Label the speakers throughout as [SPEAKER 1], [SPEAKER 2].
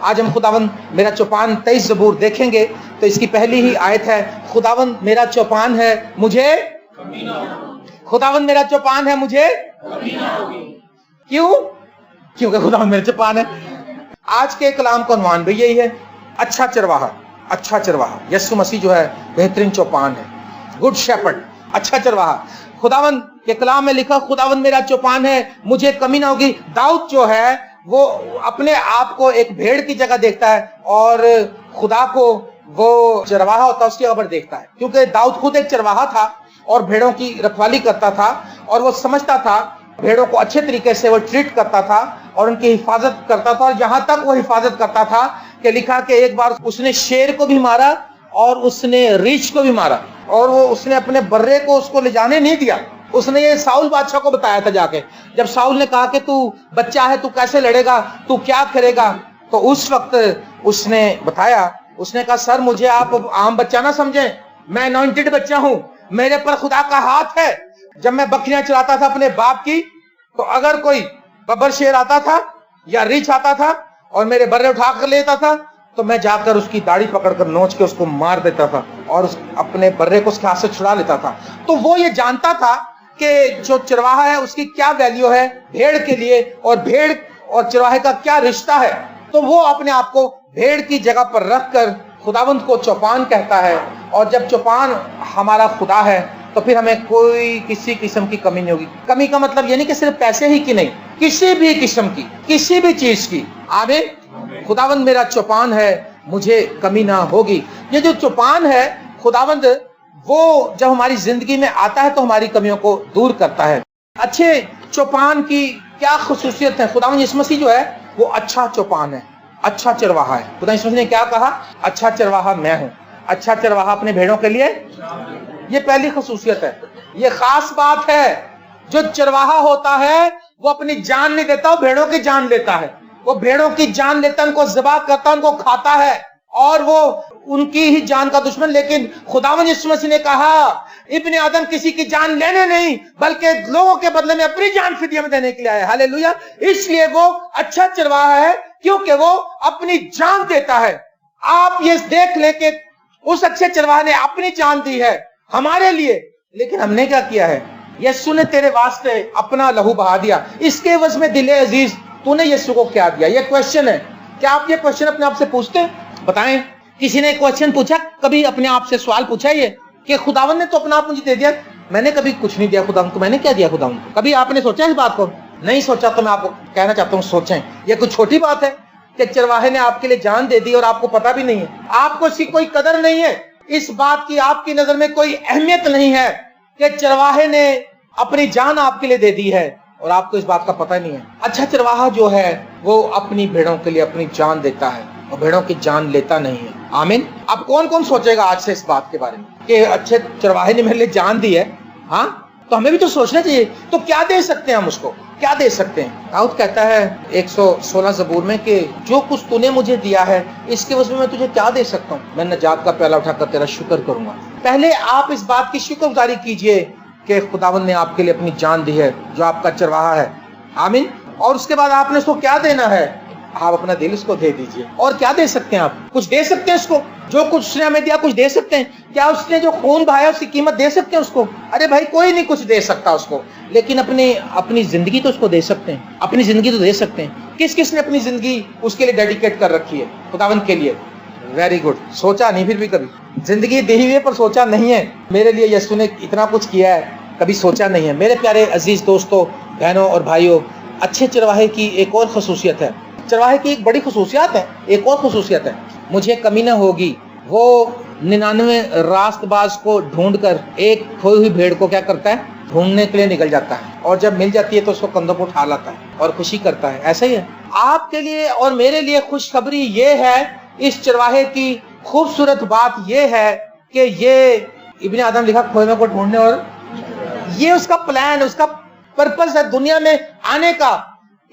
[SPEAKER 1] آج ہم خداوند میرا چوپان 23 زبور دیکھیں گے تو اس کی پہلی ہی آیت ہے، خداوند میرا چوپان ہے مجھے کمی نہ ہوگی۔ خداوند میرا چوپان ہے مجھے کمی نہ ہوگی۔ کیوں؟ کیونکہ خداوند میرا چوپان ہے۔ آج کے کلام کا عنوان بھی یہی ہے، اچھا چرواہا۔ اچھا چرواہا یسوع مسیح جو ہے بہترین چوپان ہے، گڈ شیپرڈ، اچھا چرواہا۔ خداوند کے کلام میں لکھا خداوند میرا چوپان ہے مجھے کمی نہ ہوگی۔ داؤد جو ہے وہ اپنے آپ کو ایک بھیڑ کی جگہ دیکھتا ہے اور خدا کو وہ چرواہا ہوتا ہے اس کی خبر دیکھتا ہے، کیونکہ داؤد خود ایک چرواہا تھا اور بھیڑوں کی رکھوالی کرتا تھا اور وہ سمجھتا تھا بھیڑوں کو اچھے طریقے سے وہ ٹریٹ کرتا تھا اور ان کی حفاظت کرتا تھا، اور یہاں تک وہ حفاظت کرتا تھا کہ لکھا کہ ایک بار اس نے شیر کو بھی مارا اور اس نے ریچھ کو بھی مارا، اور وہ اس نے اپنے برے کو اس کو لے جانے نہیں دیا۔ اس نے یہ ساؤل بادشاہ کو بتایا تھا جا کے، جب ساؤل نے کہا کہ تو بچہ ہے، تو کیسے لڑے گا، تو کیا کرے گا، تو اس وقت اس نے بتایا، اس نے کہا سر مجھے آپ عام بچہ نہ سمجھیں، میں انوائنٹڈ بچہ ہوں، میرے پر خدا کا ہاتھ ہے۔ جب میں بکریاں چراتا تھا اپنے باپ کی، تو اگر کوئی ببر شیر آتا تھا یا ریچھ آتا تھا اور میرے برے اٹھا کر لیتا تھا تو میں جا کر اس کی داڑھی پکڑ کر نوچ کے اس کو مار دیتا تھا اور اپنے برے کو اس کے ہاتھ سے چھڑا لیتا تھا۔ تو وہ یہ جانتا تھا کہ جو چرواہا ہے اس کی کیا ویلیو ہے بھیڑ کے لیے، اور بھیڑ اور چرواہے کا کیا رشتہ ہے۔ تو وہ اپنے آپ کو بھیڑ کی جگہ پر رکھ کر خداوند کو چوپان کہتا ہے، اور جب چوپان ہمارا خدا ہے تو پھر ہمیں کوئی کسی قسم کی کمی نہیں ہوگی۔ کمی کا مطلب یہ نہیں کہ صرف پیسے ہی کی نہیں، کسی بھی قسم کی، کسی بھی چیز کی۔ آمین۔ خداوند میرا چوپان ہے مجھے کمی نہ ہوگی۔ یہ جو چوپان ہے خداوند، وہ جب ہماری زندگی میں آتا ہے تو ہماری کمیوں کو دور کرتا ہے۔ اچھے چوپان کی کیا خصوصیت ہے؟ خداوند یسوع مسیح جو ہے وہ اچھا چوپان ہے، اچھا چرواہا ہے۔ خدا یسوع مسیح نے کیا کہا؟ اچھا چرواہا میں ہوں۔ اچھا چرواہا اپنے بھیڑوں کے لیے، یہ پہلی خصوصیت ہے، یہ خاص بات ہے۔ جو چرواہا ہوتا ہے وہ اپنی جان نہیں دیتا، وہ بھیڑوں کی جان لیتا ہے۔ وہ بھیڑوں کی جان لیتا ہے، ان کو ذبح کرتا ہے، ان کو کھاتا ہے، اور وہ ان کی ہی جان کا دشمن۔ لیکن خداوند یسوع مسیح نے کہا ابن آدم کسی کی جان لینے نہیں بلکہ لوگوں کے بدلے میں اپنی جان فدیہ میں دینے کے لیے آیا۔ ہاللیلویہ۔ اس لیے وہ اچھا چرواہا ہے کیونکہ وہ اپنی جان دیتا ہے۔ آپ یہ دیکھ لیں کہ اس اچھے چرواہے نے اپنی جان دی ہے ہمارے لیے، لیکن ہم نے کیا کیا ہے؟ یسوع نے تیرے واسطے اپنا لہو بہا دیا، اس کے عوض میں دل عزیز تو نے یسوع کو کیا دیا؟ یہ کوشچن ہے۔ کیا آپ یہ کوشچن اپنے آپ سے پوچھتے ہیں؟ بتائیں، کسی نے کوشچن پوچھا کبھی اپنے آپ سے سوال پوچھا یہ کہ خداوند نے تو اپنا آپ مجھے دے دیا، میں نے کبھی کچھ نہیں دیا خداوند کو، میں نے کیا دیا خداوند کو؟ کبھی آپ نے سوچا اس بات کو؟ نہیں سوچا تو میں آپ کو کہنا چاہتا ہوں سوچیں۔ یہ کوئی چھوٹی بات ہے کہ چرواہے نے آپ کے لیے جان دے دی اور آپ کو پتا بھی نہیں ہے، آپ کو اس کی کوئی قدر نہیں ہے، اس بات کی آپ کی نظر میں کوئی اہمیت نہیں ہے کہ چرواہے نے اپنی جان آپ کے لیے دے دی ہے اور آپ کو اس بات کا پتہ نہیں ہے۔ اچھا چرواہا جو ہے وہ اپنی بھیڑوں کے لیے اپنی جان دیتا ہے اور بھیڑوں کی جان لیتا نہیں ہے۔ آمین۔ اب کون کون سوچے گا آج سے اس بات کے بارے میں کہ اچھے چرواہے نے میرے لیے جان دی ہے؟ ہاں، تو ہمیں بھی تو سوچنا چاہیے، تو کیا دے سکتے ہیں ہم اس کو؟ کیا دے سکتے ہیں؟ داؤد کہتا ہے 116 زبور میں کہ جو کچھ تو نے مجھے دیا ہے اس کے وجہ میں تجھے کیا دے سکتا ہوں؟ میں نجات کا پیالہ اٹھا کر تیرا شکر کروں گا۔ پہلے آپ اس بات کی شکر گزاری کیجئے کہ خداوند نے آپ کے لیے اپنی جان دی ہے، جو آپ کا چرواہا ہے۔ آمین۔ اور اس کے بعد آپ نے اس کو کیا دینا ہے؟ آپ اپنا دل اس کو دے دیجئے۔ اور کیا دے سکتے ہیں؟ آپ کچھ دے سکتے ہیں اس کو؟ جو کچھ اس نے ہمیں دیا کچھ دے سکتے ہیں؟ کیا اس نے جو خون بہایا اس کی قیمت دے سکتے ہیں اس کو؟ ارے بھائی کوئی نہیں کچھ دے سکتا اس کو، لیکن اپنی زندگی تو اس کو دے سکتے ہیں، اپنی زندگی تو دے سکتے ہیں۔ کس کس نے اپنی زندگی اس کے لیے ڈیڈیکیٹ کر رکھی ہے؟ خداوند کے لیے۔ Very good. سوچا نہیں پھر بھی کبھی؟ زندگی دی ہوئی ہے پر سوچا نہیں ہے میرے لیے یسوع نے اتنا کچھ کیا ہے، کبھی سوچا نہیں ہے۔ میرے پیارے عزیز دوستو، بہنوں اور بھائیوں، اچھے چرواہے کی ایک اور خصوصیت ہے، چرواہے کی ایک بڑی خصوصیت ہے، ایک اور خصوصیت ہے، مجھے کمی نہ ہوگی۔ وہ 99 راست باز کو ڈھونڈ کر ایک کھوئی ہوئی بھیڑ کو کیا کرتا ہے؟ ڈھونڈنے کے لیے نکل جاتا ہے، اور جب مل جاتی ہے تو اس کو کندھوں پر اٹھا لاتا ہے اور خوشی کرتا ہے۔ ایسا ہی ہے آپ کے لیے اور میرے لیے خوشخبری یہ ہے، اس چرواہے کی خوبصورت بات یہ ہے کہ یہ ابن آدم لکھا کھوئے میں کو ڈھونڈنے، اور یہ اس کا پلان، اس کا پرپس ہے دنیا میں آنے کا۔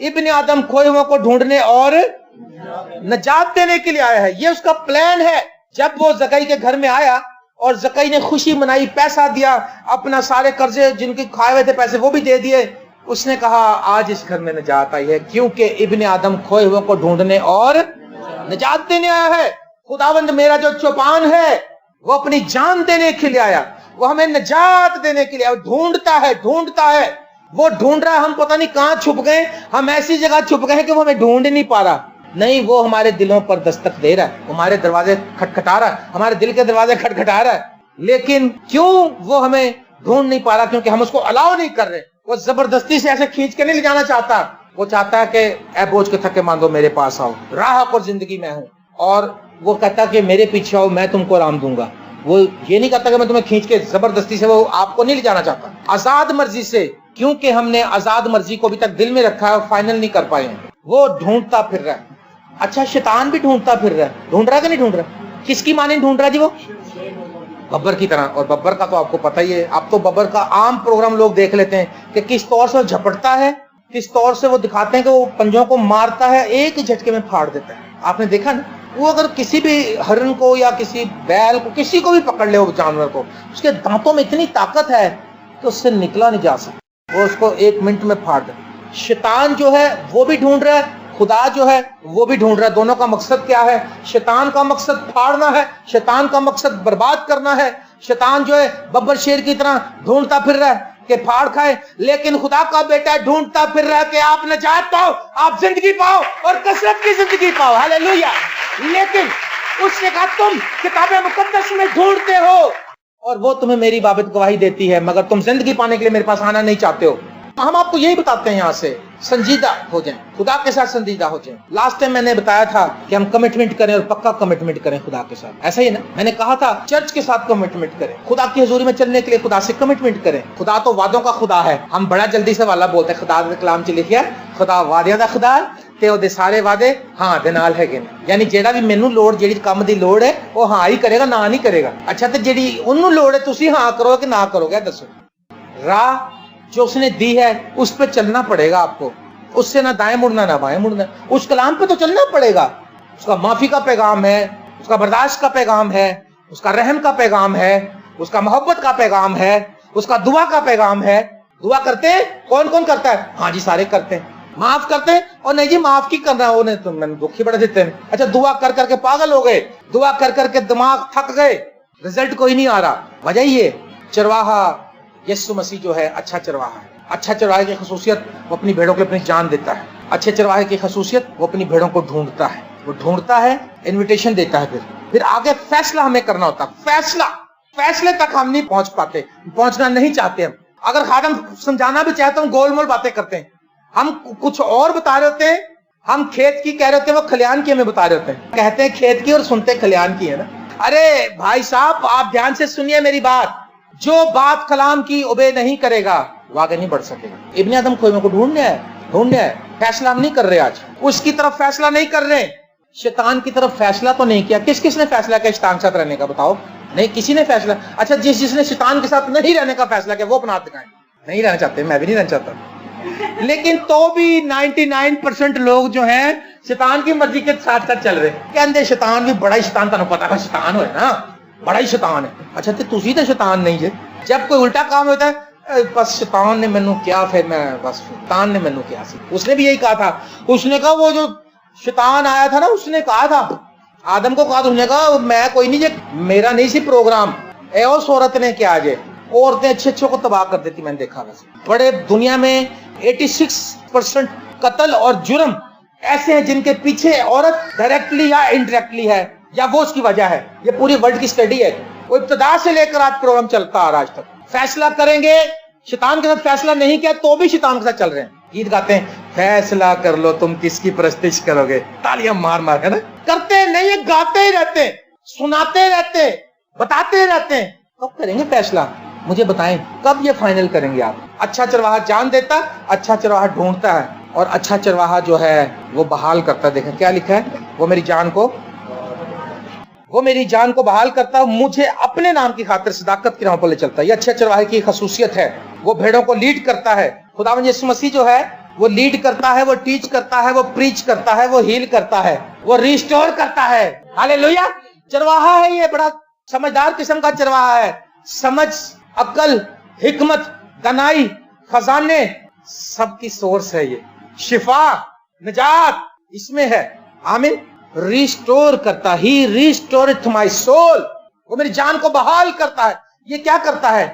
[SPEAKER 1] ابن آدم کھوئے ہوئے کو ڈھونڈنے اور نجات دینے کے لیے آیا ہے، یہ اس کا پلان ہے۔ جب وہ زکئی کے گھر میں آیا اور زکئی نے خوشی منائی، پیسہ دیا، اپنا سارے قرضے جن کے کھائے ہوئے تھے پیسے وہ بھی دے دیے، اس نے کہا آج اس گھر میں نجات آئی ہے کیونکہ ابن آدم کھوئے ہوئے کو ڈھونڈنے اور نجات دینے آیا ہے. خداوند میرا جو چوپان ہے وہ اپنی جان دینے کے لیے آیا, وہ ہمیں نجات دینے کے لیے ڈھونڈتا ہے, ڈھونڈتا ہے. وہ ڈھونڈ رہا ہے, ہم پتہ نہیں کہاں چھپ گئے, ہم ایسی جگہ چھپ گئے کہ وہ ہمیں ڈھونڈ نہیں پا رہا. نہیں, وہ ہمارے دلوں پر دستک دے رہا ہے, ہمارے دروازے کھٹکھٹا رہا ہے, ہمارے دل کے دروازے کھٹکھٹا رہا ہے. لیکن کیوں وہ ہمیں ڈھونڈ نہیں پا رہا؟ کیونکہ ہم اس کو الاؤ نہیں کر رہے. وہ زبردستی سے ایسے کھینچ کے نہیں لے جانا چاہتا. وہ چاہتا ہے کہ اے بوجھ کے تھکے ماندو میرے پاس آؤ, راحت اور زندگی میں ہوں. اور وہ کہتا کہ میرے پیچھے آؤ, میں تم کو آرام دوں گا. وہ یہ نہیں کہتا کہ میں تمہیں کھینچ کے زبردستی سے, وہ آپ کو نہیں لے جانا چاہتا. آزاد مرضی سے, کیونکہ ہم نے آزاد مرضی کو ابھی تک دل میں رکھا ہے اور فائنل نہیں کر پائے ہیں. وہ ڈھونڈتا پھر رہا ہے. اچھا, شیطان بھی ڈھونڈتا پھر رہا ہے. ڈھونڈ رہا کہ نہیں ڈھونڈ رہا؟ کس کی معنی ڈھونڈ رہا جی؟ وہ ببر کی طرح. اور ببر کا تو آپ کو پتہ ہی ہے, اب تو ببر کا عام پروگرام لوگ دیکھ لیتے ہیں کہ کس طور سے وہ جھپٹتا ہے, کس طور سے وہ دکھاتے ہیں کہ وہ پنجوں کو مارتا ہے, ایک ہی جھٹکے میں پھاڑ دیتا ہے. آپ نے دیکھا نا, وہ اگر کسی بھی ہرن کو یا کسی بیل کو, کسی کو بھی پکڑ لے, وہ جانور کو, اس کے دانتوں میں اتنی طاقت ہے کہ اس سے نکلا نہیں جا سکتا, وہ اس کو 1 منٹ میں پھاڑ دے. شیطان جو ہے وہ بھی ڈھونڈ رہا ہے, خدا جو ہے وہ بھی ڈھونڈ رہا ہے. دونوں کا مقصد کیا ہے؟ شیطان کا مقصد پھاڑنا ہے, شیطان کا مقصد برباد کرنا ہے. شیطان جو ہے ببر شیر کی طرح ڈھونڈتا پھر رہا ہے کہ پھاڑ کھائے, لیکن خدا کا بیٹا ڈھونڈتا پھر رہا ہے کہ آپ نجات پاؤ, آپ زندگی پاؤ اور کثرت کی زندگی پاؤ. ہاللیلویا. لیکن اس نے کہا تم کتاب مقدس میں ڈھونڈتے ہو اور وہ تمہیں میری بابت گواہی دیتی ہے, مگر تم زندگی پانے کے لیے میرے پاس آنا نہیں چاہتے ہو. ہم آپ کو یہی بتاتے ہیں, یہاں سے سنجیدہ ہو جائیں, خدا کے ساتھ سنجیدہ ہو جائیں. لاسٹ ٹائم میں نے بتایا تھا کہ ہم کمٹمنٹ کریں اور پکا کمٹمنٹ کریں خدا کے ساتھ. ایسا ہی نا, میں نے کہا تھا چرچ کے ساتھ کمٹمنٹ کریں, خدا کی حضوری میں چلنے کے لیے خدا سے کمٹمنٹ کریں. خدا تو وعدوں کا خدا ہے. ہم بڑا جلدی سے والا بولتے ہیں, خدا کے کلام چ لکھیا خدا وعدیاں دا خدا تے او دے سارے وعدے ہاں دے نال ہے گے. یعنی جیڑا بھی مینوں لوڑ, جیڑی کم دی لوڑ ہے وہ ہاں ہی کرے گا, نہ نہیں کرے گا. اچھا, تے جیڑی اونوں لوڑ ہے تسی ہاں کرو کہ نہ کرو گے؟ دسو. راہ جو اس نے دی ہے اس پہ چلنا پڑے گا آپ کو, اس سے نہ دائیں مڑنا نہ بائیں مڑنا, اس کلام پہ تو چلنا پڑے گا. اس کا معافی کا پیغام ہے, اس کا برداشت کا پیغام ہے, اس کا رحم کا پیغام ہے, اس کا محبت کا پیغام ہے, اس کا دعا کا پیغام ہے. دعا کرتے ہیں, کون کون کرتا ہے؟ ہاں جی سارے کرتے ہیں. معاف کرتے ہیں, اور نہیں جی معاف کی کرنا ہے, انہیں تو میں دکھ ہی بڑا دیتے ہیں. اچھا, دعا کر کر کے پاگل ہو گئے, دعا کر کر کے دماغ تھک گئے, رزلٹ کوئی نہیں آ رہا. وجہ یہ چرواہا یسوع مسیح جو ہے اچھا چرواہا ہے. اچھا چرواہے کی خصوصیت وہ اپنی بھیڑوں کے اپنی جان دیتا ہے. اچھے چرواہے کی خصوصیت وہ اپنی بھیڑوں کو ڈھونڈتا ہے. وہ ڈھونڈتا ہے, انویٹیشن دیتا ہے, پھر آگے فیصلہ ہمیں کرنا ہوتا ہے. فیصلے تک ہم نہیں پہنچ پاتے, پہنچنا نہیں چاہتے ہم. اگر خادم سمجھانا بھی چاہتے ہم گول مول باتیں کرتے ہیں, ہم کچھ اور بتا رہے ہوتے ہیں, ہم کھیت کی کہہ رہے ہوتے ہیں, وہ کھلیان کی ہمیں بتا رہے ہوتے ہیں. کہتے ہیں کھیت کی اور سنتے کھلیان کی ہے نا. ارے بھائی صاحب, آپ دھیان سے سنیے میری بات. جو بات کلام کی اوبے نہیں کرے گا وہ آگے نہیں بڑھ سکے گا. ابن آدم کھوئے کو ڈھونڈنے ہے. فیصلہ ہم نہیں کر رہے, آج اس کی طرف فیصلہ نہیں کر رہے, شیطان کی طرف فیصلہ تو نہیں کیا. کس نے فیصلہ کیا شیطان کے ساتھ رہنے کا؟ بتاؤ. نہیں, کسی نے فیصلہ. اچھا, جس نے شیطان کے ساتھ نہیں رہنے کا فیصلہ کیا وہ اپنا دکھائیں. نہیں رہنا چاہتے, میں بھی نہیں رہنا چاہتا, لیکن تو بھی 99% لوگ جو ہیں شیطان کی مرضی کے ساتھ ساتھ چل رہے. کہندے شیطان بھی بڑا ہی شیطان, تانوں پتا ہے شیطان ہوئے نا, بڑا ہی شیطان ہے. اچھا, تے تسی تے شیطان نہیں جے. جب کوئی الٹا کام ہوتا ہے, بس شیطان نے مینوں کیا, پھر میں بس شیطان نے مینوں کیا سی. اس نے بھی یہی کہا تھا. اس نے کہا وہ جو شیطان آیا تھا نا, اس نے کہا تھا آدم کو, کہا, اس نے کہا میں کوئی نہیں جے, میرا نہیں سی پروگرام, اے اس عورت نے کیا جے, عورتیں اچھے کو تباہ کر دیتی. میں نے دیکھا ویسے بڑے دنیا میں 86% قتل اور جرم ایسے ہیں جن کے پیچھے عورت ڈائریکٹلی یا انڈائریکٹلی ہے, یا وہ اس کی وجہ ہے. یہ پوری ورلڈ کی سٹڈی ہے, وہ ابتدا سے لے کر آج پروگرام چلتا آ رہا آج تک. فیصلہ کریں گے, شیطان کے ساتھ فیصلہ نہیں کیا تو بھی شیطان کے ساتھ چل رہے ہیں. گیت گاتے ہیں, فیصلہ کر لو تم کس کی پرستش کرو گے, تالیاں مار مار, ہے نا. کرتے نہیں, گاتے ہی رہتے ہیں, سناتے رہتے ہیں, بتاتے رہتے ہیں. کب کریں گے فیصلہ؟ مجھے بتائیں کب یہ فائنل کریں گے آپ؟ اچھا چرواہا جان دیتا, اچھا چرواہا ڈھونڈتا ہے, اور اچھا چرواہا جو ہے وہ بحال کرتا ہے. دیکھیں کیا لکھا ہے, وہ میری جان کو بحال کرتا ہے, مجھے اپنے نام کی خاطر صداقت کی راہ پر لے چلتا ہے. یہ اچھے چرواہے کی خصوصیت ہے, وہ بھیڑوں کو لیڈ کرتا ہے. خداوند یسوع مسیح جو ہے وہ لیڈ کرتا ہے, وہ ٹیچ کرتا ہے, وہ پریچ کرتا ہے, وہ ہیل کرتا ہے, وہ ریسٹور کرتا ہے. ہاللیلویا. چرواہا ہے یہ, بڑا سمجھدار قسم کا چرواہا ہے. سمجھ, عقل, حکمت, دانائی, خزانے, سب کی سورس ہے یہ. شفا, نجات اس میں ہے. آمین. रिस्टोर करता, ही रिस्टोरथ माय सोल, वो मेरी जान को बहाल करता है। ये क्या करता है?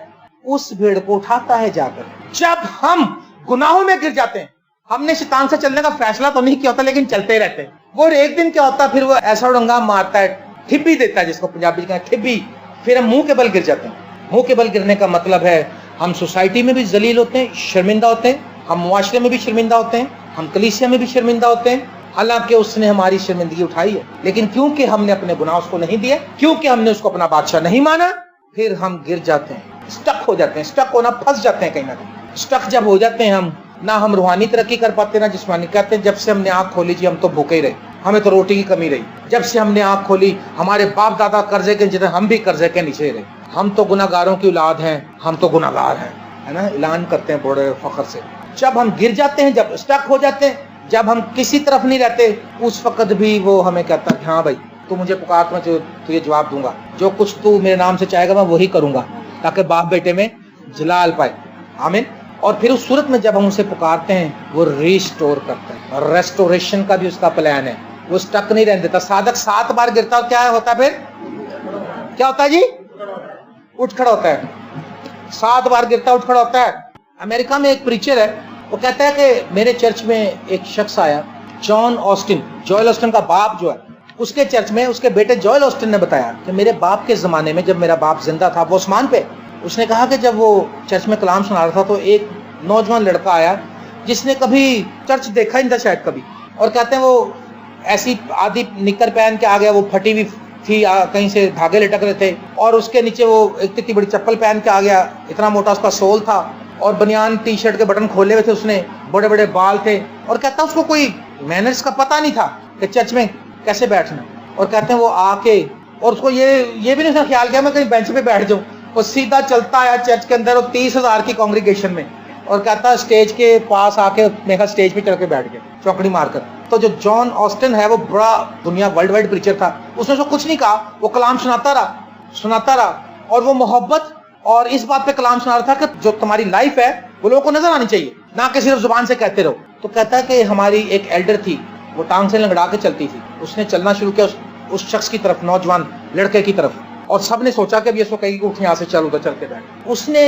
[SPEAKER 1] उस भेड़ को उठाता है जाकर। जब हम गुनाहों में गिर जाते हैं, हमने शैतान से चलने का फैसला तो नहीं किया होता, लेकिन चलते रहते हैं। वो एक दिन क्या होता है, फिर वो ऐसा डंगा मारता है, ठिब्बी देता है, जिसको पंजाबी कहते हैं ठिब्बी, फिर हम मुंह के बल गिर जाते हैं। मुंह के बल गिरने का मतलब है हम सोसाइटी में भी जलील होते हैं, शर्मिंदा होते हैं, हम मुआशरे में भी शर्मिंदा होते हैं, हम कलीसिया में भी शर्मिंदा होते हैं, हालांकि उसने हमारी शर्मिंदगी उठाई है, लेकिन क्योंकि हमने अपने गुनाह उसको नहीं दिए, क्योंकि हमने उसको अपना बादशाह नहीं माना, फिर हम गिर जाते हैं, स्टक हो जाते हैं। स्टक होना, फंस जाते हैं कहीं ना कहीं। स्टक जब हो जाते हैं हम, ना हम रूहानी तरक्की कर पाते ना जिस्मानी। कहते हैं जब से हमने आंख खोली जी हम तो भूखे ही रहे, हमें तो रोटी की कमी रही। जब से हमने आंख खोली, हमारे बाप दादा कर्जे के नीचे, हम भी कर्जे के नीचे रहे। हम तो गुनाहगारों की औलाद हैं, हम तो गुनाहगार हैं, है ना, ऐलान करते हैं बड़े फख्र से। जब हम गिर जाते हैं, जब स्टक हो जाते हैं, जब हम किसी तरफ नहीं रहते, उस वक्त भी वो हमें कहता है हाँ भाई तू मुझे पुकार, मैं तुझे जवाब दूंगा, जो कुछ तू मेरे नाम से चाहेगा मैं वही करूंगा, ताकि बाप बेटे में जलाल पाए। आमीन। और फिर उस सूरत में जब हम उसे पुकारते हैं, वो रिस्टोर करता है। और रेस्टोरेशन का भी उसका प्लान है, वो स्टक नहीं रहने देता। साधक 7 बार गिरता है, क्या होता है फिर? क्या होता है जी? उठ खड़ा होता है। 7 बार गिरता, उठ खड़ा होता है। अमेरिका में एक प्रीचर है, वो कहता है कि मेरे चर्च में एक शख्स आया, जॉन ऑस्टिन, जोएल ऑस्टिन का बाप जो है, उसके चर्च में उसके बेटे जोएल ऑस्टिन ने बताया कि मेरे बाप के जमाने में, जब मेरा बाप जिंदा था, वो आसमान पे, उसने कहा कि जब वो चर्च में कलाम सुना रहा था तो एक नौजवान लड़का आया जिसने कभी चर्च देखा ही नहीं था शायद कभी, और कहते हैं वो ऐसी आधी निकर पहन के आ गया, वो फटी हुई थी, कहीं से धागे लटक रहे थे, और उसके नीचे वो एक इतनी बड़ी चप्पल पहन के आ गया, इतना मोटा उसका सोल था, और बनियान टी शर्ट के बटन खोले हुए थे, उसने बड़े बड़े बाल थे, और कहता उसको कोई मैनर्स का पता नहीं था कि चर्च में कैसे बैठना। और कहते हैं वो आके, और उसको ये भी नहीं था ख्याल किया मैं कहीं बेंच पे बैठ जाऊं, वो सीधा चलता आया चर्च के अंदर, और 30,000 की कांग्रीगेशन में, और कहता स्टेज के पास आके मेरा स्टेज पे चढ़ के बैठ गया चौकड़ी मारकर। तो जो जॉन ऑस्टिन है वो बड़ा दुनिया वर्ल्ड वाइड प्रीचर था, उसने उसको कुछ नहीं कहा, वो कलाम सुनाता रहा, और वो मोहब्बत और इस बात पे कलाम सुना रहा था कि जो तुम्हारी लाइफ है वो लोगों को नजर आनी चाहिए, ना कि सिर्फ जुबान से कहते रहो। तो कहता है कि हमारी एक एल्डर थी, वो टांग से लंगड़ा के चलती थी, उसने चलना शुरू किया उस शख्स की तरफ, नौजवान लड़के की तरफ, और सबने सोचा कि अब ये उसको कहेगी कि उठ यहाँ से चल उधर चल के बैठ। उसने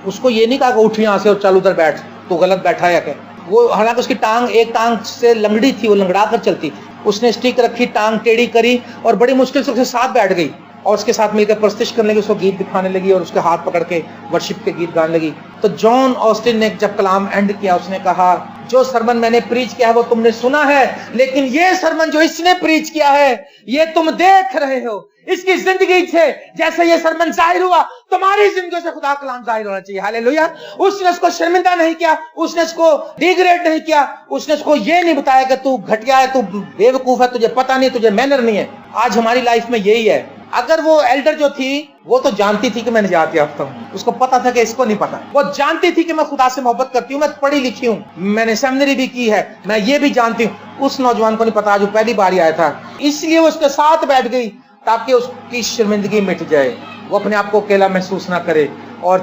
[SPEAKER 1] उसको ये नहीं कहा कि उठ यहाँ से और चल उधर बैठ, तो गलत बैठा है क्या। वो हालांकि उसकी टांग एक टांग से लंगड़ी थी, वो लंगड़ा कर चलती थी, उसने स्टिक रखी, टांग टेढ़ी करी, और बड़ी मुश्किल से उसके साथ बैठ गई, और उसके साथ मिलकर प्रस्तिश करने लगी, उसको गीत दिखाने लगी, और उसके हाथ पकड़ के वर्शिप के गीत गाने लगी। तो जॉन ऑस्टिन ने जब कलाम एंड किया, उसने कहा जो सरमन मैंने प्रीच किया है वो तुमने सुना है, लेकिन ये सरमन जो इसने प्रीच किया है ये तुम देख रहे हो, इसकी जिंदगी से जैसे ये सरमन जाहिर हुआ, तुम्हारी जिंदगी से खुदा कलाम जाहिर होना चाहिए। हालेलुया। उसने उसको शर्मिंदा नहीं किया, उसने उसको डिग्रेड नहीं किया, उसने उसको ये नहीं बताया कि तू घटिया है, तू बेवकूफ है, तुझे पता नहीं, तुझे मैनर नहीं है। आज हमारी लाइफ में यही है। अगर वो एल्डर जो थी वो तो जानती थी कि मैं निजात याफ्ता हूं, उसको पता था कि इसको नहीं पता, वो जानती थी कि मैं खुदा से मोहब्बत करती हूँ, मैं पढ़ी लिखी हूँ, मैंने सेमिनरी भी की है, मैं ये भी जानती हूँ। उस नौजवान को नहीं पता, जो पहली बार आया था, इसलिए वो उसके साथ बैठ गई ताकि उसकी शर्मिंदगी मिट जाए, वो अपने आप को अकेला महसूस ना करे। और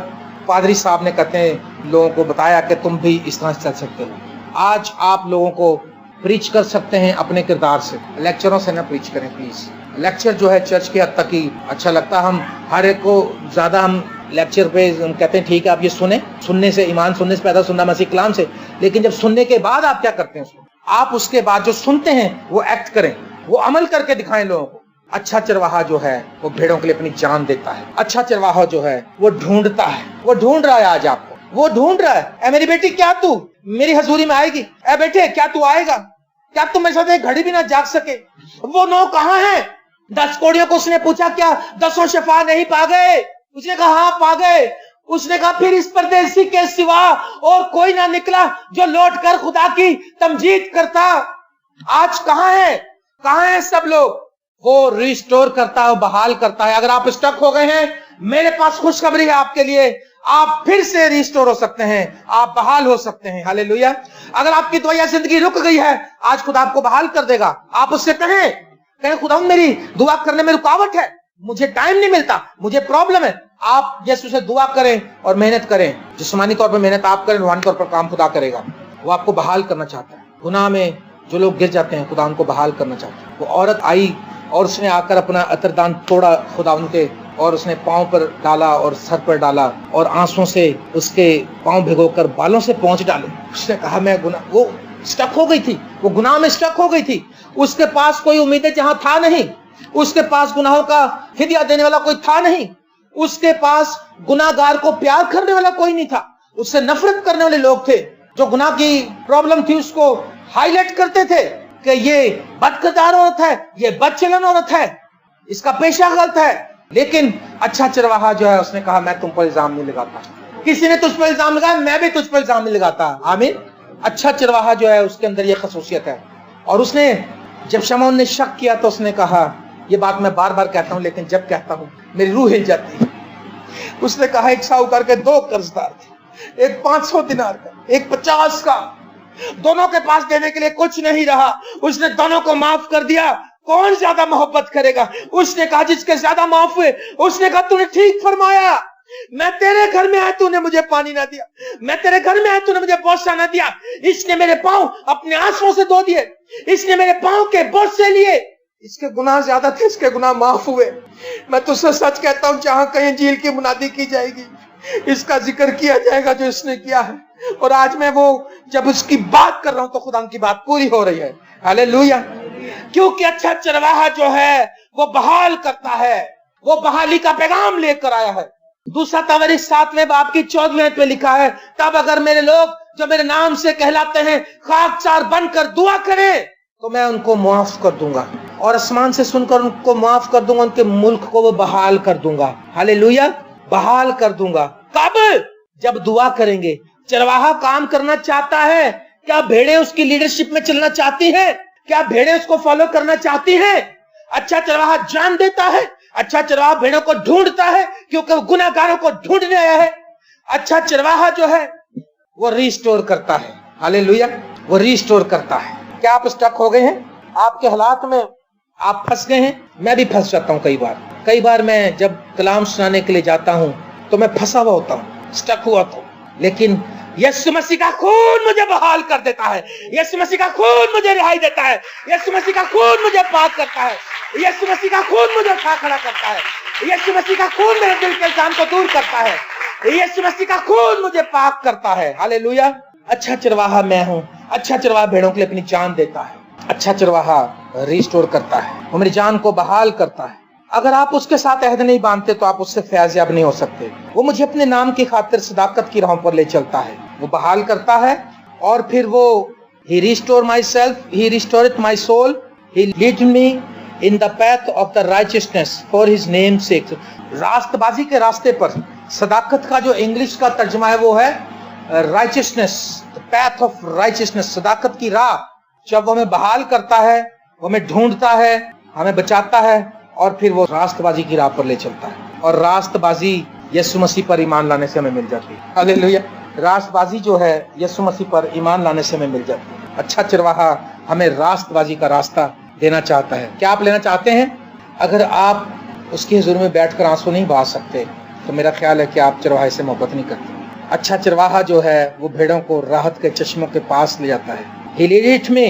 [SPEAKER 1] पादरी साहब ने कहते हैं लोगों को बताया कि तुम भी इस तरह चल सकते हो। आज आप लोगों को प्रीच कर सकते हैं अपने किरदार से, लेक्चरों से ना प्रीच करें प्लीज। लेक्चर जो है चर्च के हद तक ही अच्छा लगता है, हम हर एक को ज्यादा हम लेक्चर पे हम कहते हैं ठीक है आप ये सुनने से ईमान, सुनने से पैदा, सुनना मसीह कलाम से, लेकिन जब सुनने के बाद आप क्या करते हैं उसको, आप उसके बाद जो सुनते हैं वो एक्ट करें, वो अमल करके दिखाएं लोगों को। अच्छा चरवाहा जो है वो भेड़ों के लिए अपनी जान देता है। अच्छा चरवाहा जो है वो ढूंढता है, वो ढूंढ रहा है आज आपको, वो ढूंढ रहा है। ए मेरी बेटी क्या तू मेरी हजूरी में आएगी? ए बेटे क्या तू आएगा? क्या तुम मेरे साथ एक घड़ी भी ना जाग सके? वो नो कहाँ है? 10 कोड़ियों को उसने पूछा क्या 10 शफा नहीं पा गए? उसने कहा हाँ पा गए। उसने कहा फिर इस परदेसी के सिवा और कोई ना निकला जो लौट कर खुदा की तमजीद करता। आज कहाँ है सब लोग? वो रिस्टोर करता है, बहाल करता है। अगर आप स्टक हो गए हैं, मेरे पास खुशखबरी है आपके लिए, आप फिर से रिस्टोर हो सकते हैं, आप बहाल हो सकते हैं। हालेलुया। अगर आपकी दुआ जिंदगी रुक गई है, आज खुदा आपको बहाल कर देगा। आप उससे कहें खुदा मेरी दुआ करने में रुकावट है, मुझे टाइम नहीं मिलता, मुझे प्रॉब्लम है। आप यीशु से दुआ करें और मेहनत करें। जिस्मानी तौर पर मेहनत आप करें, रूहानी तौर पर काम खुदा करेगा। वो आपको बहाल करना चाहता है। गुनाह में जो लोग गिर जाते हैं खुदा उनको बहाल करना चाहते हैं। वो औरत आई और उसने आकर अपना अतरदान तोड़ा खुदावंद के, और उसने पांव पर डाला और सर पर डाला और आंसुओं से उसके पांव भिगोकर बालों से पोंछ डाले। उसने कहा मैं गुनाह, वो स्टक हो गई थी, वो गुनाह में स्टक हो गई थी। उसके पास कोई उम्मीदें जहां था नहीं, उसके पास गुनाहों का फिदिया देने वाला कोई था नहीं, उसके पास गुनाहगार को प्यार करने वाला कोई नहीं था। उससे नफरत करने वाले लोग थे जो गुनाह की प्रॉब्लम थी उसको हाईलाइट करते थे कि ये बदकिरदार औरत है, ये बदचलन औरत है, इसका पेशा गलत है। लेकिन अच्छा चरवाहा जो है उसने कहा मैं तुम पर इल्जाम नहीं लगाता, किसी ने तुझ पर इल्जाम लगाया मैं भी तुझ पर इल्जाम नहीं लगाता। आमीन। अच्छा चरवाहा जो है उसके अंदर ये खसूसियत है। और उसने जब शमौन ने शक किया तो उसने कहा, ये बात मैं बार बार कहता हूं लेकिन जब कहता हूं मेरी रूह हिल जाती है। उसने कहा एक साहूकार के 2 कर्जदार थे, एक 500 दिनार का, एक 50 का, दोनों के पास देने के लिए कुछ नहीं रहा। उसने दोनों को माफ कर दिया। कौन ज्यादा मोहब्बत करेगा? उसने कहा जिसके ज्यादा माफ हुए। उसने कहा तूने ठीक फरमाया, मैं तेरे घर में आया तूने मुझे पानी ना दिया, मैं तेरे घर में आया तूने मुझे बोसा ना दिया। इसने मेरे पांव अपने आंसुओं से धो दिए, इसने मेरे पांव के बोझ से लिए। इसके गुनाह ज्यादा थे, इसके गुनाह माफ हुए। मैं तुझसे सच कहता हूं जहां कहीं इंजील की मुनादी की जाएगी इसका जिक्र किया जाएगा जो इसने किया है। और आज मैं वो जब उसकी बात कर रहा हूं तो खुदा की बात पूरी हो रही है। हालेलुया। क्योंकि अच्छा चरवाहा जो है वो बहाल करता है, वो बहाली का पैगाम लेकर आया है। दूसरा तवरीख 7वें बाब की 14वें पे लिखा है, तब अगर मेरे लोग जो मेरे नाम से कहलाते हैं खाकसार बनकर दुआ करें तो मैं उनको माफ कर दूंगा और आसमान से सुनकर उनको माफ कर दूंगा, उनके मुल्क को वो बहाल कर दूंगा। हालेलुया। बहाल कर दूंगा। कब? जब दुआ करेंगे। चरवाहा काम करना चाहता है। क्या भेड़ें उसकी लीडरशिप में चलना चाहती हैं? क्या भेड़ें उसको फॉलो करना चाहती हैं? अच्छा चरवाहा जान देता है। अच्छा चरवाहा भेड़ों को ढूंढता है क्योंकि वो गुनाहगारों को ढूंढने आया है। अच्छा चरवाहा जो है वो रिस्टोर करता है। हालेलुया। वो रिस्टोर करता है। क्या आप स्टक हो गए हैं? आपके हालात में आप फंस गए हैं? मैं भी फंस जाता हूं कई बार मैं जब कलाम सुनाने के लिए जाता हूं तो मैं फंसा हुआ होता हूं, स्टक हुआ होता हूं। लेकिन यीशु मसीह का खून मुझे बहाल कर देता है, यीशु मसीह का खून मुझे रिहाई देता है, यीशु मसीह का खून मुझे पाक करता है, यीशु मसीह का खून मुझे उठा खड़ा करता है, यीशु मसीह का खून मेरे दिल के इल्जाम को दूर करता है, यीशु मसीह का खून मुझे पाक करता है। हालेलुया। अच्छा चरवाहा मैं हूं। अच्छा चरवाहा भेड़ों के लिए अपनी जान देता है। अच्छा चरवाहा रिस्टोर करता है, वो मेरी जान को बहाल करता है। अगर आप उसके साथ अहद नहीं बांधते तो आप उससे फैज़याब नहीं हो सकते। वो मुझे अपने नाम की खातिर सदाकत की राहों पर ले चलता है, वो बहाल करता है और फिर वो he restore myself, he restored my soul, he lead me in the path of the righteousness for his name's sake। रास्तबाजी के रास्ते पर। सदाकत का जो इंग्लिश का तर्जुमा है वो है righteousness, the path of righteousness। सदाकत की राह। जब वो हमें बहाल करता है, वो हमें ढूंढता है, हमें बचाता है और फिर वो रास्तबाजी की राह पर ले चलता है। और रास्तबाजी यीशु मसीह पर ईमान लाने से हमें मिल जाती है। हालेलुया। रास्तबाजी जो है यीशु मसीह पर ईमान लाने से हमें मिल जाती है। अच्छा चरवाहा हमें रास्तबाजी का रास्ता देना चाहता है। क्या आप लेना चाहते हैं? अगर आप उसके हुजूर में बैठकर आंसू नहीं बहा सकते तो मेरा ख्याल है कि आप चरवाहे से मोहब्बत नहीं करते। अच्छा चरवाहा जो है वो भेड़ों को राहत के चश्मों के पास ले जाता है। He lead it me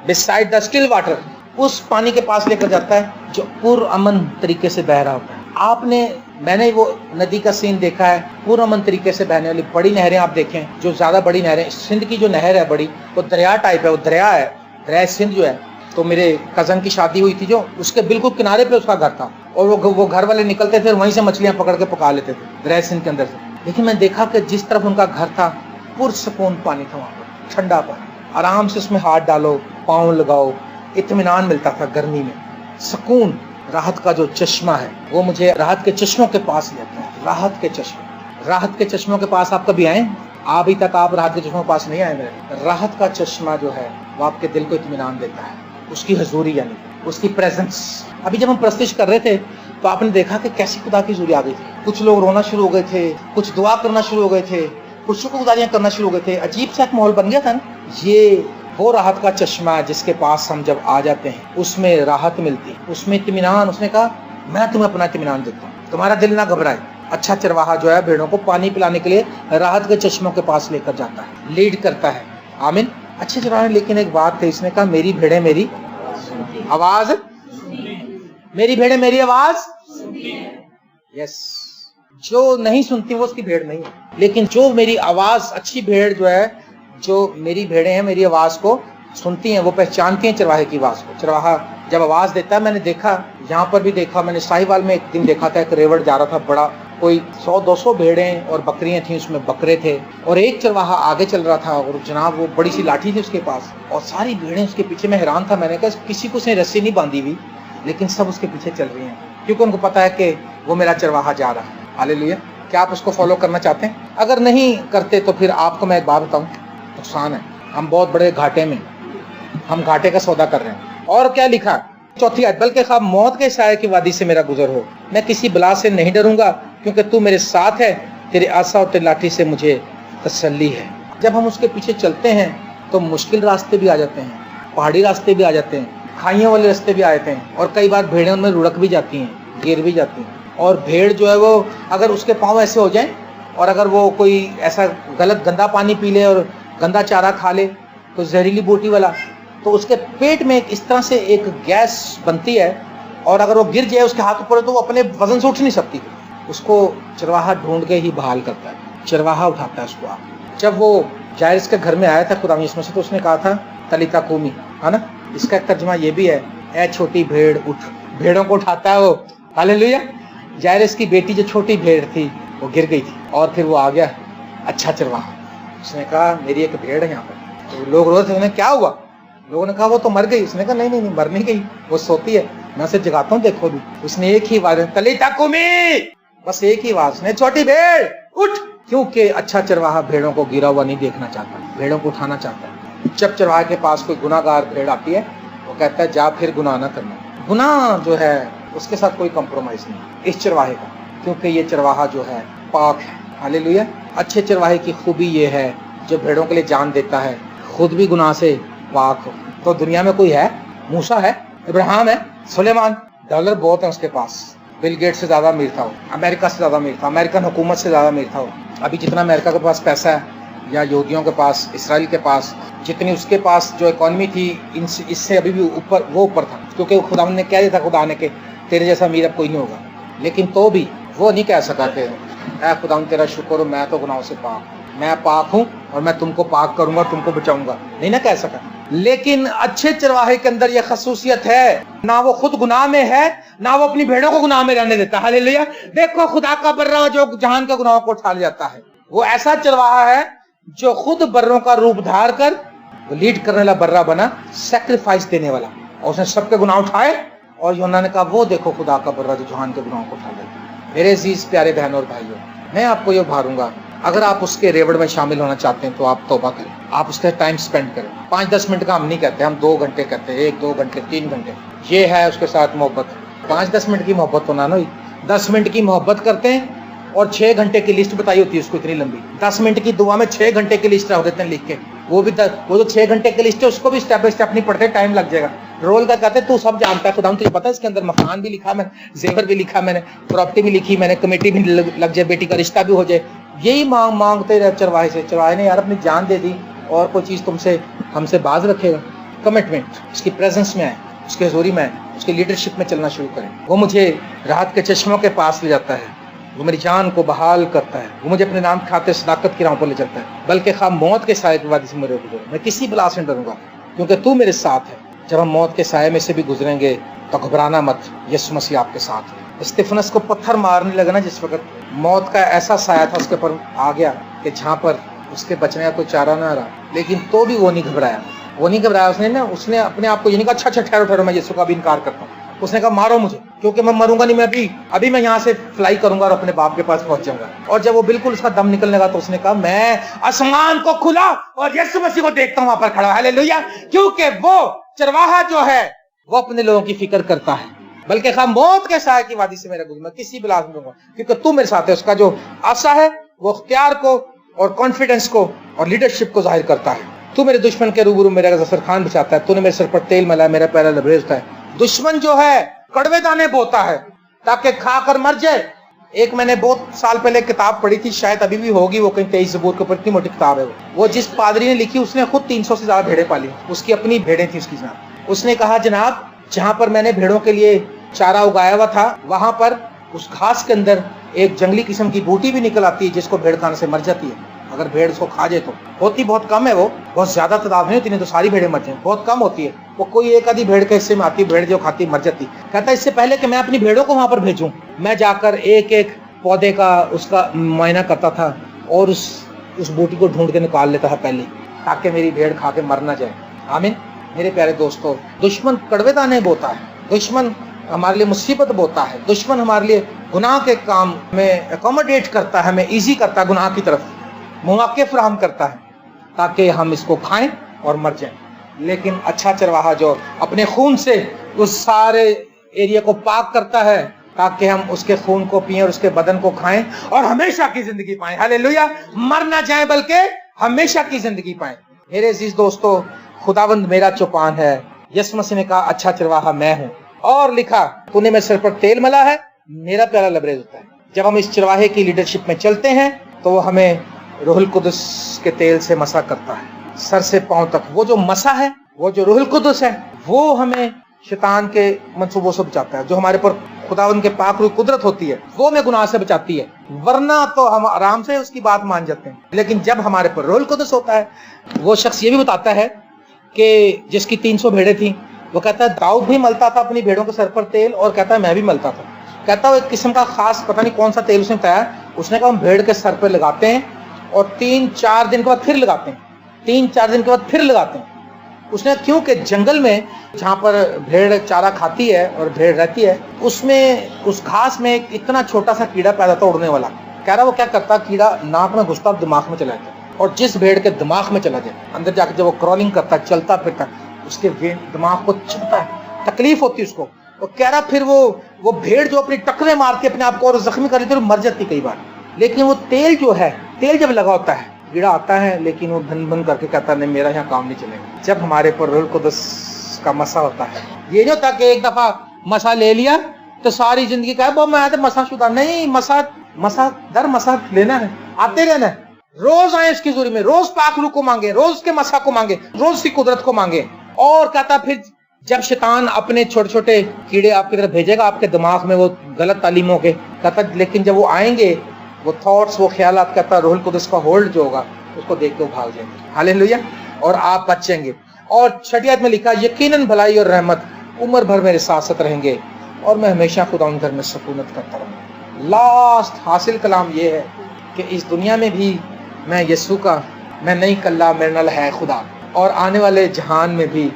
[SPEAKER 1] beside the still water। उस पानी के पास लेकर जाता है जो पुरअमन तरीके से बह रहा होता है। मैंने वो नदी का सीन देखा है, पुरअमन तरीके से बहने वाली बड़ी नहरें आप देखें, जो ज्यादा बड़ी नहरें, सिंध की जो नहर है बड़ी, वो दरिया टाइप है, वो दरिया है, दरिया सिंध जो है। तो मेरे कजन की शादी हुई थी जो उसके बिल्कुल किनारे पे उसका घर था और वो घर वाले निकलते थे वहीं से मछलियां पकड़ के पका लेते थे दरिया सिंध के अंदर से। लेकिन मैं देखा कि जिस तरफ उनका घर था पुरसकून पानी था, वहां पर ठंडा पानी, आराम से उसमें हाथ डालो, पाँव लगाओ, इत्मीनान मिलता था गर्मी में, सुकून। राहत का जो चश्मा है वो मुझे राहत के चश्मों के पास लेता है। राहत के चश्मे, राहत के चश्मों के पास आप कभी आए? अभी तक आप राहत के चश्मों के पास नहीं आए मेरे। राहत का चश्मा जो है वो आपके दिल को इत्मीनान देता है, उसकी हजूरी यानी उसकी प्रेजेंस। अभी जब हम प्रस्तिश कर रहे थे तो आपने देखा कि कैसी खुदा की हजूरी आ गई थी। कुछ लोग रोना शुरू हो गए थे, कुछ दुआ करना शुरू हो गए थे, कुछ शुक्रगुजारियां करना शुरू हो गए थे। अजीब सा एक माहौल बन गया था ना। ये वो राहत का चश्मा है जिसके पास हम जब आ जाते हैं उसमें राहत मिलती है, उसमें इत्मीनान। उसने कहा मैं तुम्हें अपना इत्मीनान देता हूँ, तुम्हारा दिल ना घबराए। अच्छा चरवाहा जो है भेड़ों को पानी पिलाने के लिए राहत के चश्मों के पास लेकर जाता है, लीड करता है। आमीन। अच्छे चरवाहे, लेकिन एक बात है, इसने कहा मेरी भेड़ें मेरी आवाज, मेरी भेड़ें मेरी आवाज। यस, जो नहीं सुनती वो उसकी भेड़ नहीं है, लेकिन जो मेरी आवाज, अच्छी भेड़ जो है, जो मेरी भेड़ें हैं मेरी आवाज को सुनती हैं, वो पहचानती हैं चरवाहे की आवाज को। चरवाहा जब आवाज देता है, मैंने देखा, यहाँ पर भी देखा, मैंने साहिवाल में एक दिन देखा था, एक रेवड़ जा रहा था बड़ा, कोई 100-200 भेड़ें और बकरियां थी, उसमें बकरे थे, और एक चरवाहा आगे चल रहा था, और जनाब वो बड़ी सी लाठी थी उसके पास, और सारी भेड़ें उसके पीछे। मैं हैरान था, मैंने कहा किसी को उसने रस्सी नहीं बांधी हुई, लेकिन सब उसके पीछे चल रही हैं, क्योंकि उनको पता है कि वो मेरा चरवाहा जा रहा है। हालेलुया। क्या आप उसको फॉलो करना चाहते हैं? अगर नहीं करते तो फिर आपको मैं एक बात बताऊं, नुकसान है, हम बहुत बड़े घाटे में, हम घाटे का सौदा कर रहे हैं। और क्या लिखा? चौथी आयत, बल्कि ख्वाब मौत के साए की वादी से मेरा गुजर हो, मैं किसी बला से नहीं डरूंगा, क्योंकि तू मेरे साथ है, तेरे आसा और तेरी लाठी से मुझे तसल्ली है। जब हम उसके पीछे चलते हैं तो मुश्किल रास्ते भी आ जाते हैं, पहाड़ी रास्ते भी आ जाते हैं, खाइयों वाले रास्ते भी आ जाते हैं, और कई बार भेड़ें उनमें रुड़क भी जाती हैं, गिर भी जाती हैं। और भेड़ जो है वो, अगर उसके पाँव ऐसे हो जाएं, और अगर वो कोई ऐसा गलत गंदा पानी पी ले और गंदा चारा खा ले, तो जहरीली बोटी वाला, तो उसके पेट में इस तरह से एक गैस बनती है, और अगर वो गिर जाए उसके हाथ ऊपर, तो वो अपने वजन से उठ नहीं सकती। उसको चरवाहा ढूंढ के ही बहाल करता है, चरवाहा उठाता है उसको। आप जब वो जायरस के घर में आया था खुदा यीशु मसीह, तो उसने कहा था तलीता कूमी, है ना, इसका एक तर्जुमा ये भी है, ए छोटी भेड़ उठ। भेड़ों को उठाता है वो। हालेलुया। जायरस की बेटी जो छोटी भेड़ थी वो गिर गई थी, और फिर वो आ गया अच्छा चरवाहा। उसने कहा मेरी एक भेड़ है यहाँ पर। तो लोग रोते थे, उन्हें क्या हुआ? लोगों ने कहा वो तो मर गई। उसने कहा नहीं नहीं नहीं, मर नहीं गई, वो सोती है, मैं उसे जगाता हूँ, देखो भी। उसने एक ही आवाज, तलीता कुमी, बस एक ही आवाज, ने छोटी भेड़ उठ, क्योंकि अच्छा चरवाहा भेड़ों को गिरा हुआ नहीं देखना चाहता, भेड़ों को उठाना चाहता है। जब चरवाहे के पास कोई गुनाहगार भेड़ आती है, वो कहता है जा फिर गुनाह ना करना। गुनाह जो है उसके साथ कोई कॉम्प्रोमाइज नहीं इस चरवाहे का, क्योंकि ये चरवाहा जो है पाक है। हालेलुया। अच्छे चरवाहे की खूबी ये है, जो भेड़ों के लिए जान देता है, खुद भी गुनाह से पाक हो। तो दुनिया में कोई है? मूसा है, इब्राहिम है, सुलेमान, डॉलर बहुत है उसके पास, बिल गेट से ज्यादा अमीर था वो, अमेरिका से ज्यादा अमीर था, अमेरिकन हुकूमत से ज्यादा अमीर था वो। अभी जितना अमेरिका के पास पैसा है, या यहूदियों के पास, इसराइल के पास, जितनी उसके पास जो इकॉनमी थी, इससे अभी भी ऊपर, वो ऊपर था, क्योंकि खुदा ने कह दिया था, खुदा ने के तेरे जैसा अमीर अब कोई नहीं होगा। लेकिन तो भी वो नहीं कह सका कि ऐ खुदा तेरा शुक्र हो, मैं तो गुनाहों से पाक, मैं पाक हूँ और मैं तुमको पाक करूंगा, तुमको बचाऊंगा, नहीं ना कह सका। लेकिन अच्छे चरवाहे के अंदर यह खसूसियत है, ना वो खुद गुनाह में है, ना वो अपनी भेड़ों को गुनाह में रहने देता। हालेलुया। देखो खुदा का बर्रा जो जहान के गुनाहों को उठा ले जाता है, वो ऐसा चरवाहा है जो खुद बर्रों का रूप धार कर लीड करने वाला बर्रा बना, सैक्रिफाइस देने वाला, और उसने सबके गुनाह उठाए। और यूहन्ना ने कहा वो देखो खुदा का बर्रा जो जहान के गुनाहों को उठा लेता। मेरे अजीज प्यारे बहनों और भाइयों, मैं आपको ये उभारूंगा, अगर आप उसके रेवड़ में शामिल होना चाहते हैं तो आप तौबा करें, आप उसके टाइम स्पेंड करें। 5-10 मिनट का हम नहीं कहते, हम 2 घंटे कहते हैं, 1-2 घंटे 3 घंटे। ये है उसके साथ मोहब्बत। 5-10 मिनट की मोहब्बत तो ना नो, 10 मिनट की मोहब्बत करते हैं और 6 घंटे की लिस्ट बताई होती है उसको, इतनी लंबी। 10 मिनट की दुआ में 6 घंटे की लिस्ट रख देते हैं लिख के, वो जो 6 घंटे की लिस्ट है उसको भी स्टेप बाय स्टेप नहीं पढ़ते, टाइम लग जाएगा। रोल का कहते तू सब जानता है खुदा, तुझे पता है इसके अंदर मकान भी लिखा मैंने, जेवर भी लिखा मैंने, प्रॉपर्टी भी लिखी मैंने, कमेटी भी लग जाए, बेटी का रिश्ता भी हो जाए। यही मांगते रहे चरवाहे से। चरवाहे ने यार अपनी जान दे दी, और कोई चीज तुमसे हमसे बाज रखेगा? कमिटमेंट उसकी प्रेजेंस में है, उसकी हजूरी में है, उसकी लीडरशिप में चलना शुरू करें। वो मुझे राहत के चश्मों के पास ले जाता है, वो मेरी जान को बहाल करता है, वो मुझे अपने नाम खाते सदाकत की राह पर ले चलता है। बल्कि खाम मौत के साए की वादी से मेरे गुजरे, मैं किसी बला से डरूंगा, क्योंकि तू मेरे साथ है। जब हम मौत के साए में से भी गुजरेंगे तो घबराना मत, यीशु मसीह आपके साथ है। स्तिफनस को पत्थर मारने लगा ना जिस वक्त, मौत का ऐसा साया था उसके ऊपर आ गया कि जहाँ पर उसके बचने का कोई चारा ना रहा, लेकिन तो भी वो नहीं घबराया, वो नहीं घबराया। उसने अपने आप को ये नहीं कहा अच्छा ठहरो ठहरो, मैं यीशु का भी इनकार करता हूँ। उसने कहा मारो मुझे, क्योंकि मैं मरूंगा नहीं, मैं अभी मैं यहाँ से फ्लाई करूंगा और अपने बाप के पास पहुंच जाऊंगा। और जब वो बिल्कुल उसका दम निकलने लगा तो उसने कहा मैं आसमान को खुला और यीशु मसीह को देखता हूँ वहां पर खड़ा। हालेलुया। क्योंकि वो चरवाहा जो है वो अपने लोगों की फिक्र करता है। बल्कि खा मौत के साए की वादी से मेरा गुजर, मैं किसी बिलास में दूंगा, क्योंकि तू मेरे साथ है। उसका जो आशा है वो अख्तियार को और कॉन्फिडेंस को और लीडरशिप को जाहिर करता है। तू मेरे दुश्मन के रूबरू मेरा दस्तरखान बिछाता है, तूने मेरे सर पर तेल मिलाया, मेरा पैरा लबरेजता है। दुश्मन जो है कड़वे दाने बोता है ताकि खाकर मर जाए, ایک میں نے بہت سال پہلے کتاب پڑھی تھی, شاید ابھی بھی ہوگی, وہ کہیں 23 زبور کے اوپر, اتنی موٹی کتاب ہے وہ جس پادری نے لکھی اس نے خود 300 سے زیادہ بھیڑیں پالی, اس کی اپنی بھیڑیں تھیں اس کی جناب. اس نے کہا جناب جہاں پر میں نے بھیڑوں کے لیے چارہ اگایا ہوا تھا وہاں پر اس گھاس کے اندر ایک جنگلی قسم کی بوٹی بھی نکل آتی ہے جس کو بھیڑ کھانے سے مر جاتی ہے, اگر بھیڑ اس کو کھا جائے تو. ہوتی بہت کم ہے, وہ بہت زیادہ تعداد نہیں ہوتی, نہیں تو ساری بھیڑیں مر جائیں, بہت کم ہوتی ہے وہ, کوئی ایک آدھی بھیڑ کے حصے میں آتی ہے, بھیڑ جو کھاتی مر جاتی. کہتا ہے اس سے پہلے کہ میں اپنی بھیڑوں کو وہاں پر بھیجوں میں جا کر ایک ایک پودے کا اس کا معائنہ کرتا تھا اور اس بوٹی کو ڈھونڈ کے نکال لیتا تھا پہلے, تاکہ میری بھیڑ کھا کے مر نہ جائے. آمین. میرے پیارے دوستو, دشمن کڑوے دانے بوتا ہے, دشمن ہمارے لیے مصیبت بوتا ہے, دشمن ہمارے لیے گناہ کے کام میں اکوموڈیٹ کرتا ہے, ہمیں ایزی کرتا ہے, گناہ کی طرف مواقع فراہم کرتا ہے تاکہ ہم اس کو کھائیں اور مر جائیں. لیکن اچھا چرواہا جو اپنے خون سے اس سارے ایریا کو پاک کرتا ہے تاکہ ہم اس کے خون کو پئیں اور اس کے بدن کو کھائیں اور ہمیشہ کی زندگی پائیں. ہاللیلویا. مر نہ جائیں بلکہ ہمیشہ کی زندگی پائیں. میرے عزیز دوستو, خداوند میرا چوپان ہے. یسوع مسیح نے کہا اچھا چرواہا میں ہوں, اور لکھا تو نے میرے سر پر تیل ملا ہے, میرا پیارا لبریز ہوتا ہے. جب ہم اس چرواہے کی لیڈرشپ میں چلتے ہیں تو وہ ہمیں روح القدس کے تیل سے مسا کرتا ہے سر سے پاؤں تک. وہ جو مسا ہے, وہ جو روح القدس ہے, وہ ہمیں شیطان کے منصوبوں سے بچاتا ہے. جو ہمارے پر خداوند کے پاک روح قدرت ہوتی ہے وہ ہمیں گناہ سے بچاتی ہے, ورنہ تو ہم آرام سے اس کی بات مان جاتے ہیں. لیکن جب ہمارے پر روح القدس ہوتا ہے, وہ شخص یہ بھی بتاتا ہے کہ جس کی 300 بھیڑیں تھیں, وہ کہتا ہے داؤد بھی ملتا تھا اپنی بھیڑوں کے سر پر تیل, اور کہتا ہے میں بھی ملتا تھا. کہتا ہے ایک قسم کا خاص پتہ نہیں کون سا تیل اس نے بتایا, اس نے کہا ہم بھیڑ کے سر پہ لگاتے ہیں اور 3-4 دن کے بعد پھر لگاتے ہیں, 3-4 دن کے بعد پھر لگاتے ہیں. اس نے کیونکہ جنگل میں جہاں پر بھیڑ چارہ کھاتی ہے اور بھیڑ رہتی ہے, اس میں اس گھاس میں اتنا چھوٹا سا کیڑا پیدا تھا اڑنے والا. کہہ رہا وہ کیا کرتا, کیڑا ناک میں گھستا دماغ میں چلا جاتا, اور جس بھیڑ کے دماغ میں چلا جائے اندر جا کے جب وہ کرالنگ کرتا ہے, چلتا پھرتا, اس کے دماغ کو چبھتا ہے, تکلیف ہوتی ہے اس کو. اور کہہ رہا پھر وہ بھیڑ جو اپنی ٹکریں مارتی اپنے آپ کو اور زخمی کر لیتی ہے, مر جاتی کئی بار. لیکن وہ تیل جو ہے, تیل جب لگا ہوتا ہے, کیڑا آتا ہے لیکن وہ بھن بھن کر کے کہتا ہے نہیں میرا یہاں کام نہیں چلے گا. جب ہمارے پر روح القدس کا مسا ہوتا ہے, یہ جو تھا کہ ایک دفعہ مسا لے لیا تو ساری زندگی کا ہے میں مسا شدہ نہیں, مسا در مسا لینا ہے, آتے رہنا ہے, روز آئے اس کی حضوری میں, روز پاک روح کو مانگے, روز اس کے مسا کو مانگے, روز اس کی قدرت کو مانگے. اور کہتا پھر جب شیطان اپنے چھوٹے چھوٹے کیڑے آپ کی طرف بھیجے گا آپ کے دماغ میں, وہ غلط تعلیموں کے, کہتا لیکن جب وہ آئیں گے وہ تھاٹس, وہ خیالات, کہتا روح القدس کا ہولڈ جو ہوگا اس کو دیکھ کے وہ بھاگ جائیں گے. ہاللیلویا. اور آپ بچیں گے. اور 6 آیت میں لکھا یقیناً بھلائی اور رحمت عمر بھر میرے ساتھ ساتھ رہیں گے اور میں ہمیشہ خدا ان گھر میں سکونت کرتا رہوں گا. لاسٹ حاصل کلام یہ ہے کہ اس دنیا میں بھی میں یسوع کا, میں نہیں کلّا میرے نال ہے خدا, اور آنے والے جہان میں بھی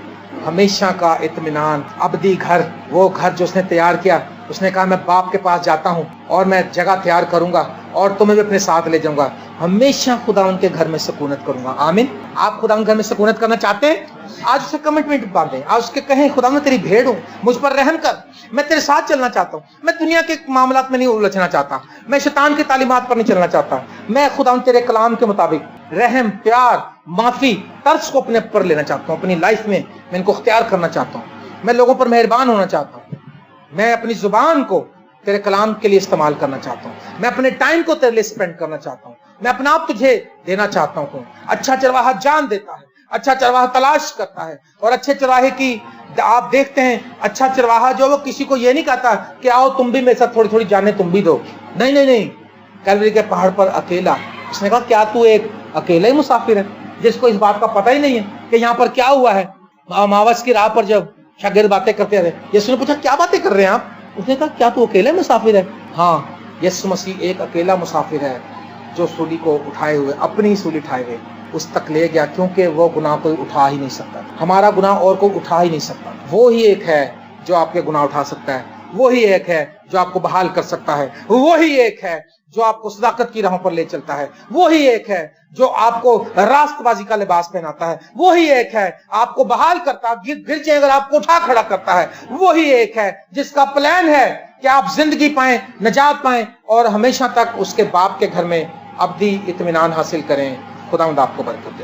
[SPEAKER 1] ہمیشہ کا اطمینان, ابدی گھر, وہ گھر جو اس نے تیار کیا. اس نے کہا میں باپ کے پاس جاتا ہوں اور میں جگہ تیار کروں گا اور تمہیں بھی اپنے ساتھ لے جاؤں گا, ہمیشہ خدا ان کے گھر میں سکونت کروں گا. آمین. آپ خدا ان کے گھر میں سکونت کرنا چاہتے ہیں؟ آج اسے کمٹمنٹ باندھیں, آج اس کے کہیں خدا میں تیری بھیڑ ہوں, مجھ پر رحم کر, میں تیرے ساتھ چلنا چاہتا ہوں, میں دنیا کے معاملات میں نہیں الجھنا چاہتا, میں شیطان کی تعلیمات پر نہیں چلنا چاہتا, میں خدا تیرے کلام کے مطابق رحم, پیار, معافی, ترس کو اپنے پر لینا چاہتا ہوں, اپنی لائف میں ان کو اختیار کرنا چاہتا ہوں, میں لوگوں پر مہربان ہونا چاہتا ہوں, میں اپنی زبان کو تیرے کلام کے لیے استعمال کرنا چاہتا ہوں, میں اپنے ٹائم کو تیرے لیے سپینڈ کرنا چاہتا ہوں, میں اپنا آپ تجھے دینا چاہتا ہوں. اچھا چرواہا جان دیتا ہے, اچھا چرواہا تلاش کرتا ہے, اور اچھے چرواہے کی آپ دیکھتے ہیں, اچھا چرواہا جو وہ کسی کو یہ نہیں کہتا کہ آؤ تم بھی میرے ساتھ تھوڑی تھوڑی جانیں تم بھی دو, نہیں. کیلوری کے پہاڑ پر اکیلا, اس نے کہا کیا تو ایک اکیلا ہی مسافر ہے جس کو اس بات کا پتہ ہی نہیں ہے کہ یہاں پر کیا ہوا ہے. اماوس کی راہ پر جب شاگرد باتیں کرتے رہے, یسوع نے پوچھا کیا باتیں کر رہے ہیں آپ؟ اس نے کہا کیا تو اکیلا مسافر ہے؟ ہاں, یسوع مسیح ایک اکیلا مسافر ہے جو سولی کو اٹھائے ہوئے, اپنی سولی اٹھائے ہوئے اس تک لے گیا, کیونکہ وہ گناہ کوئی اٹھا ہی نہیں سکتا, ہمارا گناہ اور کوئی اٹھا ہی نہیں سکتا. وہی ایک ہے جو آپ کے گناہ اٹھا سکتا ہے, وہی ایک ہے جو آپ کو بحال کر سکتا ہے, وہی ایک ہے جو آپ کو صداقت کی راہوں پر لے چلتا ہے, وہی ایک ہے جو آپ کو راست بازی کا لباس پہناتا ہے, وہی ایک ہے آپ کو بحال کرتا ہے, گر جائیں اگر آپ کو اٹھا کھڑا کرتا ہے, وہی ایک ہے جس کا پلان ہے کہ آپ زندگی پائیں, نجات پائیں اور ہمیشہ تک اس کے باپ کے گھر میں ابدی اطمینان حاصل کریں. خداوند آپ کو برکت دے.